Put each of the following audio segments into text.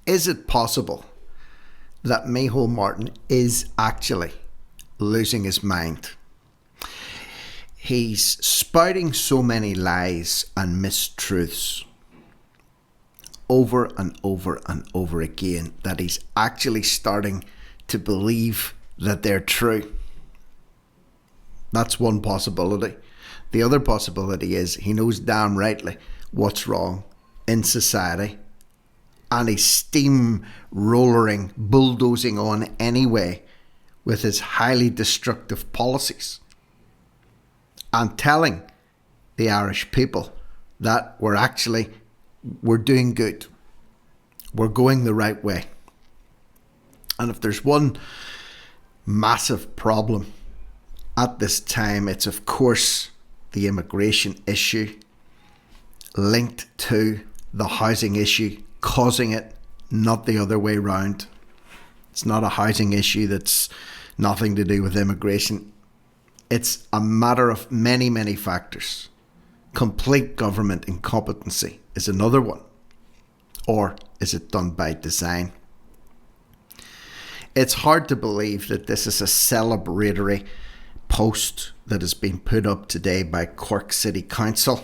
Is it possible that Micheál Martin is actually losing his mind? He's spouting so many lies and mistruths over and over and over again that he's actually starting to believe that they're true. That's one possibility. The other possibility is he knows damn rightly what's wrong in society, and he's steamrollering, bulldozing on anyway with his highly destructive policies and telling the Irish people that we're doing good. We're going the right way. And if there's one massive problem at this time, it's of course the immigration issue linked to the housing issue causing it, not the other way round. It's not a housing issue that's nothing to do with immigration. It's a matter of many, many factors. Complete government incompetency is another one. Or is it done by design? It's hard to believe that this is a celebratory post that has been put up today by Cork City Council.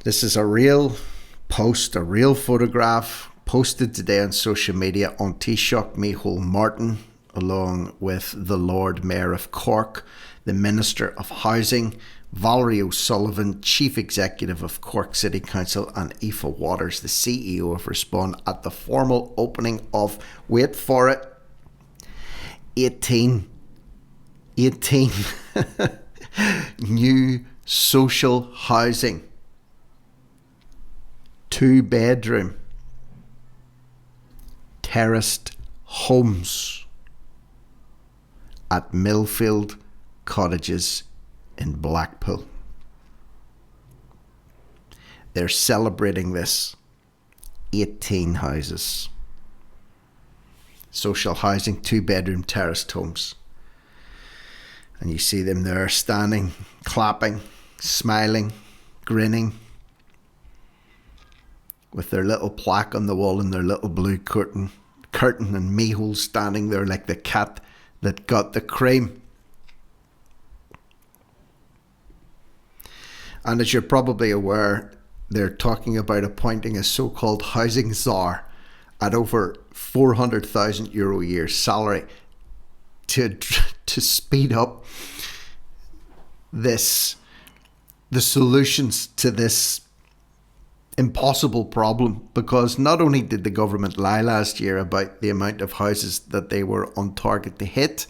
This is a real post, a real photograph posted today on social media on Taoiseach Micheál Martin, along with the Lord Mayor of Cork, the Minister of Housing, Valerie O'Sullivan, Chief Executive of Cork City Council, and Aoife Waters, the CEO of Respond, at the formal opening of, wait for it, 18 new social housing, 2-bedroom terraced homes at Millfield Cottages in Blackpool. They're celebrating this. 18 houses. Social housing, 2-bedroom terraced homes. And you see them there standing, clapping, smiling, grinning, with their little plaque on the wall and their little blue curtain, and Micheál standing there like the cat that got the cream. And as you're probably aware, they're talking about appointing a so-called housing czar at over €400,000 a year salary to speed up the solutions to this impossible problem, because not only did the government lie last year about the amount of houses that they were on target to hit,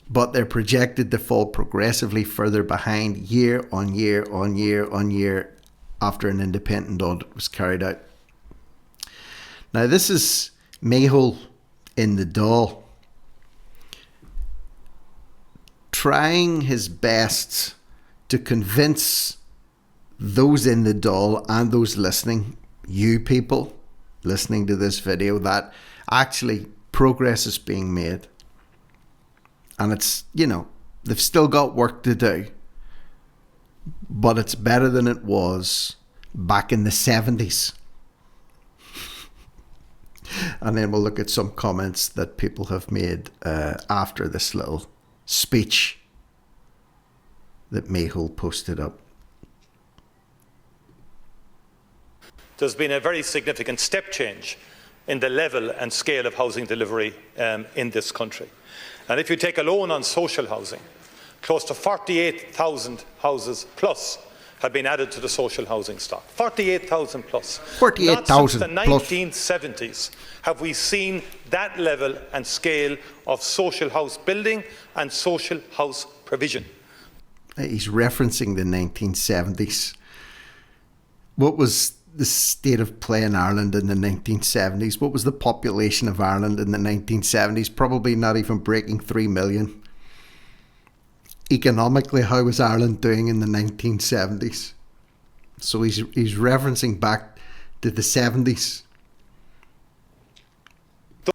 but they're projected to fall progressively further behind year on year on year on year after an independent audit was carried out. Now this is Micheál in the Dáil, trying his best to convince those in the Dáil and those listening, you people listening to this video, that actually progress is being made. And it's, they've still got work to do, but it's better than it was back in the 70s. And then we'll look at some comments that people have made after this little speech that Micheál posted up. There's been a very significant step change in the level and scale of housing delivery in this country. And if you take a loan on social housing, close to 48,000 houses plus have been added to the social housing stock. 48,000 plus. 48,000 Not since the 1970s have we seen that level and scale of social house building and social house provision. He's referencing the 1970s. What was the state of play in Ireland in the 1970s? What was the population of Ireland in the 1970s? Probably not even breaking 3 million. Economically, how was Ireland doing in the 1970s? So he's referencing back to the 70s.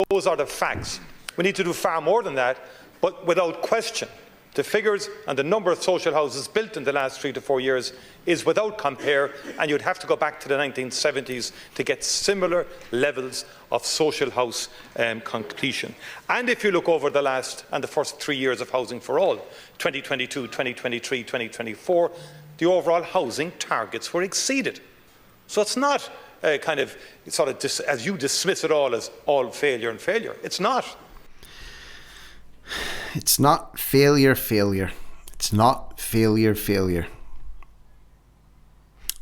Those are the facts. We need to do far more than that, but without question, The figures and the number of social houses built in the last 3 to 4 years is without compare, and you'd have to go back to the 1970s to get similar levels of social house completion. And if you look over the last and the first 3 years of Housing for All, 2022, 2023, 2024, the overall housing targets were exceeded. So it's not kind of sort of as you dismiss it all as all failure and failure. It's not. It's not failure. It's not failure.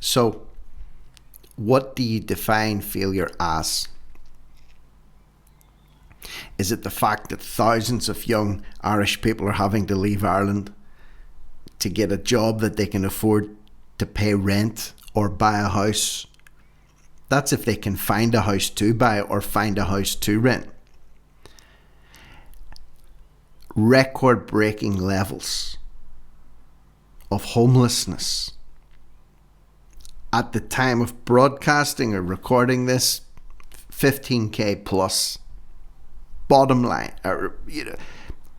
So, what do you define failure as? Is it the fact that thousands of young Irish people are having to leave Ireland to get a job that they can afford to pay rent or buy a house? That's if they can find a house to buy or find a house to rent. Record-breaking levels of homelessness. At the time of broadcasting or recording this, 15k plus. Bottom line, or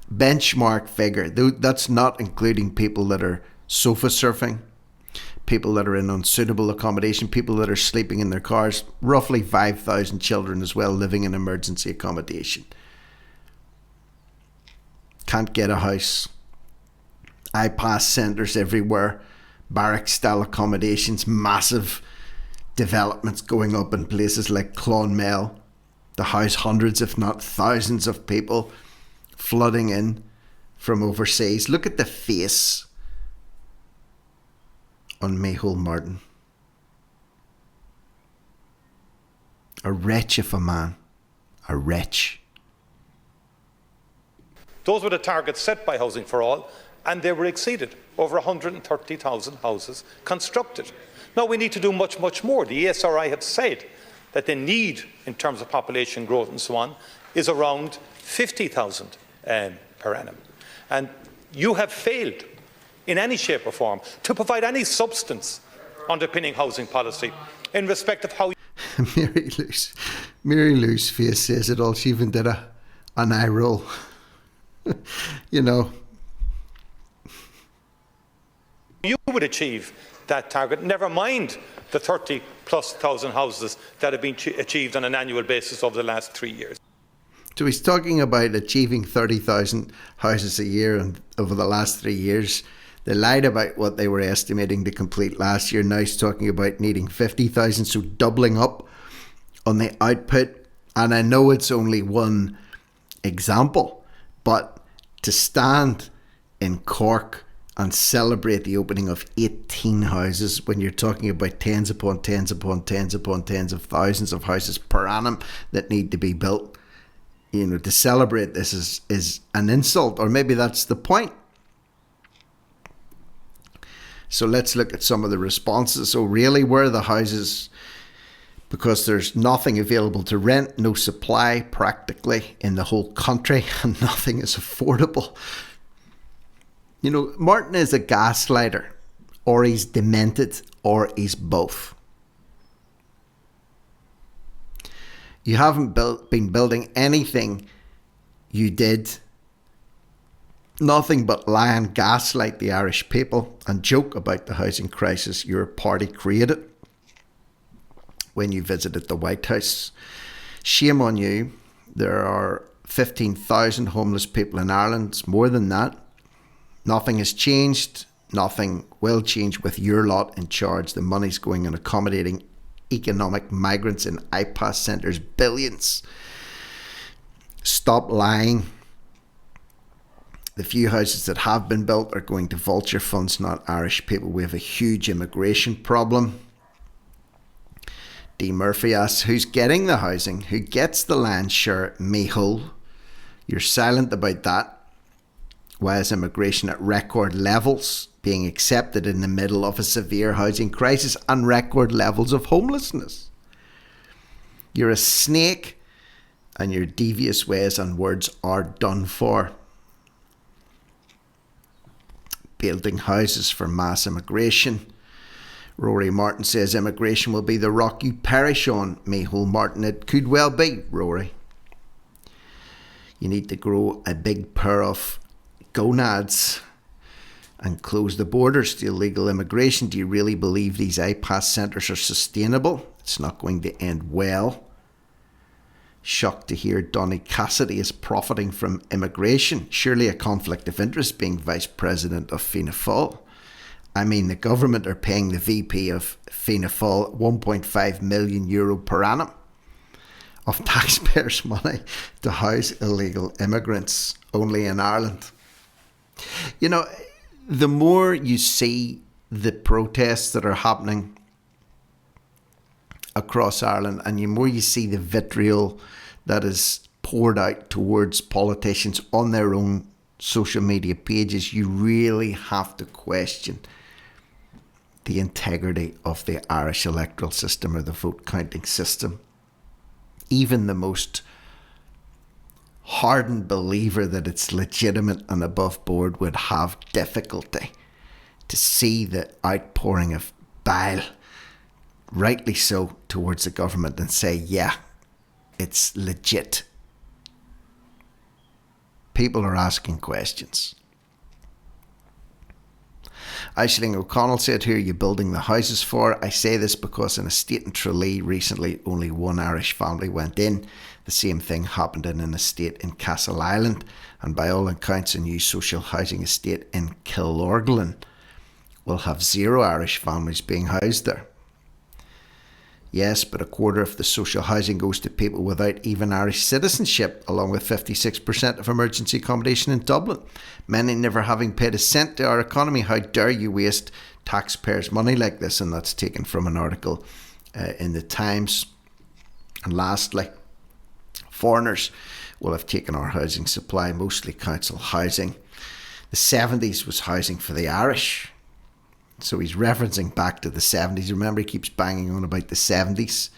benchmark figure. That's not including people that are sofa surfing, people that are in unsuitable accommodation, people that are sleeping in their cars. Roughly 5,000 children as well living in emergency accommodation. Can't get a house. iPass centres everywhere. Barrack-style accommodations. Massive developments going up in places like Clonmel. To house hundreds, if not thousands of people flooding in from overseas. Look at the face on Micheál Martin. A wretch of a man. A wretch. Those were the targets set by Housing for All, and they were exceeded. Over 130,000 houses constructed. Now we need to do much, much more. The ESRI have said that the need, in terms of population growth and so on, is around 50,000 per annum. And you have failed in any shape or form to provide any substance underpinning housing policy in respect of how... Mary Lou's face says it all. She even did an eye roll. You would achieve that target, never mind the 30+ thousand houses that have been achieved on an annual basis over the last 3 years. So he's talking about achieving 30,000 houses a year, and over the last 3 years they lied about what they were estimating to complete last year. Now he's talking about needing 50,000, so doubling up on the output. And I know it's only one example, but to stand in Cork and celebrate the opening of 18 houses when you're talking about tens upon tens upon tens upon tens of thousands of houses per annum that need to be built, to celebrate this is an insult, or maybe that's the point. So let's look at some of the responses. So really, where are the houses? Because there's nothing available to rent, no supply practically in the whole country, and nothing is affordable. Martin is a gaslighter, or he's demented, or he's both. You haven't been building anything you did. Nothing but lie and gaslight the Irish people and joke about the housing crisis your party created when you visited the White House. Shame on you. There are 15,000 homeless people in Ireland. It's more than that. Nothing has changed. Nothing will change with your lot in charge. The money's going on accommodating economic migrants in iPass centres. Billions. Stop lying. The few houses that have been built are going to vulture funds, not Irish people. We have a huge immigration problem. D. Murphy asks, who's getting the housing? Who gets the land share? Micheál. You're silent about that. Why is immigration at record levels, being accepted in the middle of a severe housing crisis and record levels of homelessness? You're a snake, and your devious ways and words are done for. Building houses for mass immigration. Rory Martin says immigration will be the rock you perish on. Micheál Martin, it could well be, Rory. You need to grow a big pair of gonads and close the borders to illegal immigration? Do you really believe these iPass centres are sustainable? It's not going to end well. Shocked to hear Donny Cassidy is profiting from immigration. Surely a conflict of interest being Vice President of Fianna Fáil. I mean, the government are paying the VP of Fianna Fáil €1.5 million per annum of taxpayers' money to house illegal immigrants, only in Ireland. You know, the more you see the protests that are happening across Ireland, and the more you see the vitriol that is poured out towards politicians on their own social media pages, you really have to question the integrity of the Irish electoral system or the vote counting system. Even the most hardened believer that it's legitimate and above board would have difficulty to see the outpouring of bile, rightly so, towards the government and say, yeah, it's legit. People are asking questions. Aisling O'Connell said, who are you building the houses for? I say this because in a estate in Tralee recently, only one Irish family went in. The same thing happened in an estate in Castle Island, and by all accounts a new social housing estate in Killorglin will have 0 Irish families being housed there. Yes, but a quarter of the social housing goes to people without even Irish citizenship, along with 56% of emergency accommodation in Dublin. Many never having paid a cent to our economy. How dare you waste taxpayers' money like this? And that's taken from an article in the Times. And lastly, foreigners will have taken our housing supply, mostly council housing. The 70s was housing for the Irish. So he's referencing back to the 70s. Remember, he keeps banging on about the 70s.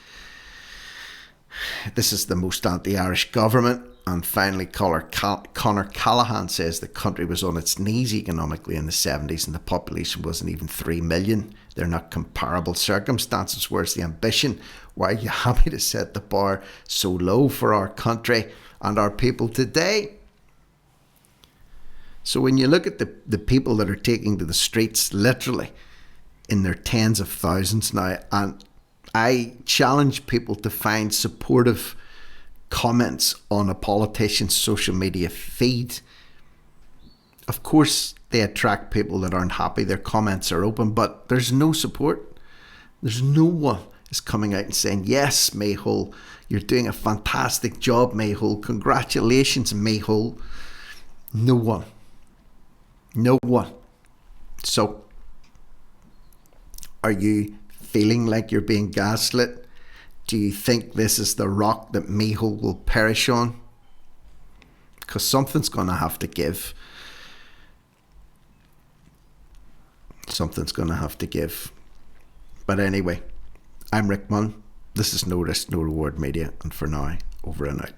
This is the most anti-Irish government. And finally, Conor Callaghan says the country was on its knees economically in the 70s and the population wasn't even 3 million. They're not comparable circumstances. Where's the ambition? Why are you happy to set the bar so low for our country and our people today? So when you look at the people that are taking to the streets, literally in their tens of thousands now, and I challenge people to find supportive comments on a politician's social media feed. Of course, they attract people that aren't happy. Their comments are open, but there's no support. There's no one is coming out and saying, yes, Micheál, you're doing a fantastic job, Micheál. Congratulations, Micheál. No one. No one. So, are you feeling like you're being gaslit? Do you think this is the rock that Micheál will perish on? Because something's going to have to give. Something's going to have to give. But anyway, I'm Rick Munn. This is No Risk, No Reward Media. And for now, over and out.